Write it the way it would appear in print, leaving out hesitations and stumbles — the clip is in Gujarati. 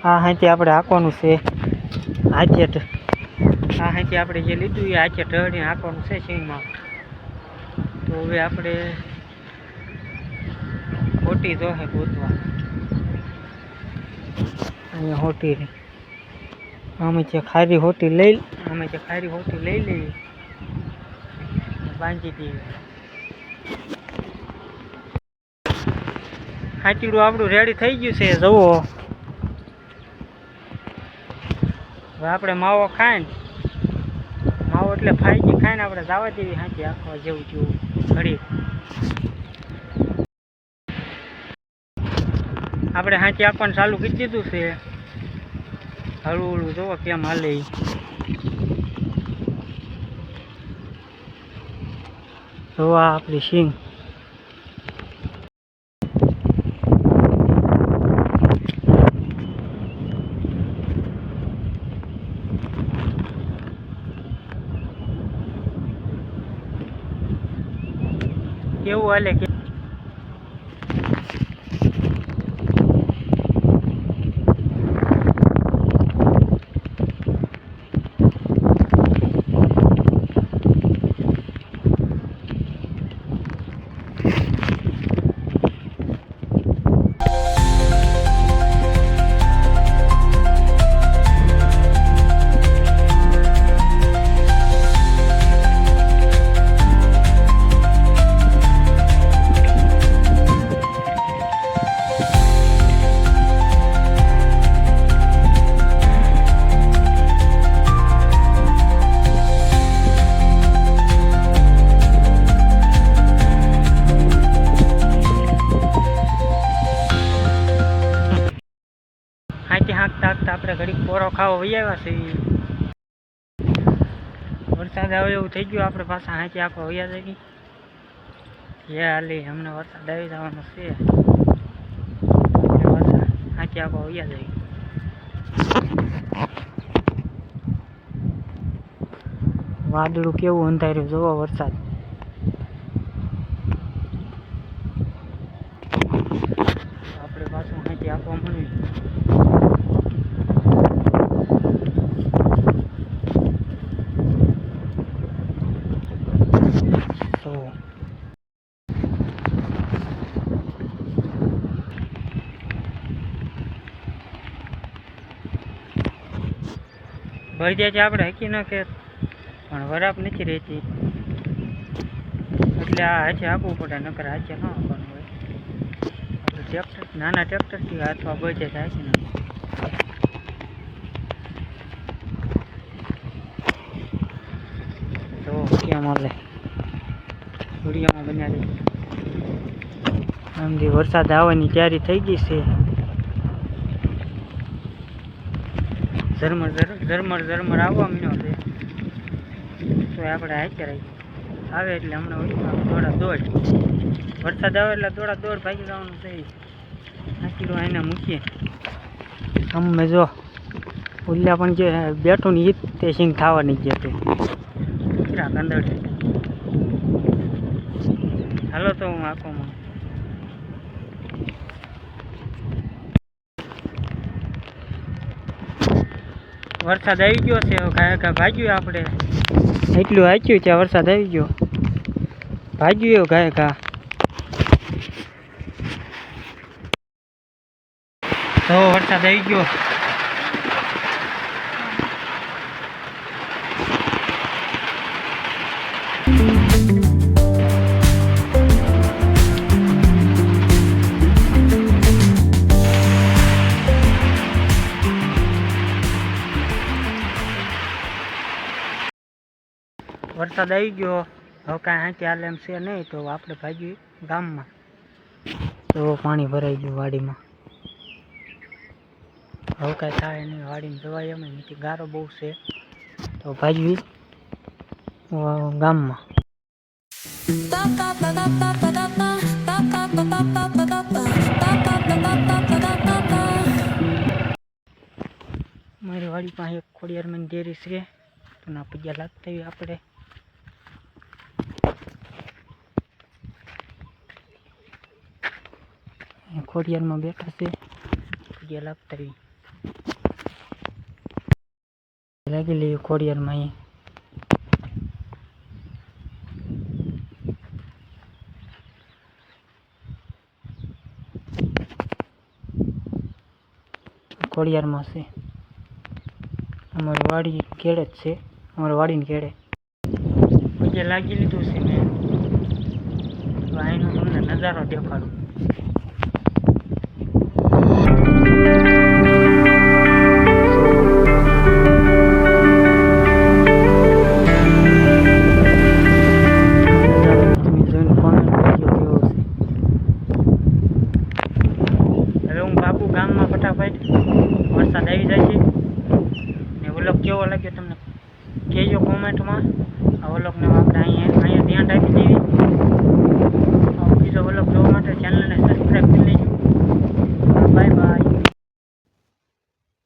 આ હાથી આપણે હાંકવાનું છે હાથે આ હાથી આપણે જે લીધું એ હાથે ઢળીને હાંકવાનું છે સિંગમાં. તો હવે આપણે હોટી જોશે ગોતવા. અહીંયા હોટી અમે જે ખારી હોટી લઈ લઈએ બાંધી દઈએ. હાથીડું આપણું રેડી થઈ ગયું છે જુઓ. હવે આપણે માવો ખાઈને માવો એટલે ફાઈજી ખાઈને આપણે જવા દેવી હાથી આખવા જેવું ઘડી. આપણે હાથી આપવાનું ચાલુ કરી દીધું છે. હળવું હળવું જોવો કેમ હાલે. જોવા આપણી સિંગ કેવું હાલે કે હાંકતા આપણે ઘડીક પોરો ખાવા વહી આવ્યા છીએ. વરસાદ આવે એવું થઈ ગયું. આપણે પાછા હાંચી આખવા વહ્યા જઈએ. હાલી અમને વરસાદ આવી જવાનો છે. હાંચી આખવા વહ્યા જઈએ. વાદળું કેવું અંધાર્યું જોવો વરસાદ. આપણે પાછું હાંચી આખવા મળ્યું. ભરી જાય છે આપણે હકી નાખે પણ વરાપ નથી રહેતી એટલે આ હાથે આપવું પડે. નકર હાથે ન આપવાનું હોય. આપણે ટ્રેક્ટર નાના ટ્રેક્ટરથી હાથમાં બચે થાય છે ને. તો કેમ હાલે વિડીયોમાં બનાવી આમથી વરસાદ આવવાની તૈયારી થઈ ગઈ છે. ઝરમર આવવા મીનો છે. તો આપણે હાથે રહી આવે એટલે હમણાં દોડા દોડ વરસાદ આવે એટલે દોડ ભાગી જવાનું છે. હાથીડું એને મૂકીએ. અમે જો ઉલ્યા પણ જે બેઠું ને ઈદ તે સિંગ ખાવાની જ હતું. કીરા કંદડ હાલો તો હું આંખોમાં વરસાદ આવી ગયો છે. ઘા ભાગ્યું આપણે એટલું હાચ્યું ત્યાં વરસાદ આવી ગયો. ભાગ્યું એવું ઘા તો વરસાદ આવી ગયો. વરસાદ આવી ગયો. હવે કાંઈ હાંચી હાલે એમ છે નહીં. તો આપણે ભાગ્યું ગામમાં. તો પાણી ભરાઈ ગયું વાડીમાં. હવે કાંઈ થાય નહીં. વાડીમાં જવાય એમ નથી. ગારો બહુ છે. તો ભાગ્યું ગામમાં. મારી વાડી પાસે એક ખોડિયારમાં ડેરી છે. તો ના પગ્યા લાગતા હોય આપણે. ખોડિયારમાં બેઠા છે પગે લાગતા રહી લાગી લઈએ ખોડિયારમાં અહીંયા ખોડિયારમાં છે અમારી વાડી કેળે જ છે અમારી વાડીને કેળે પગે લાગી લીધું છે મેં તો અહીંનો તમને નજારો દેખાડું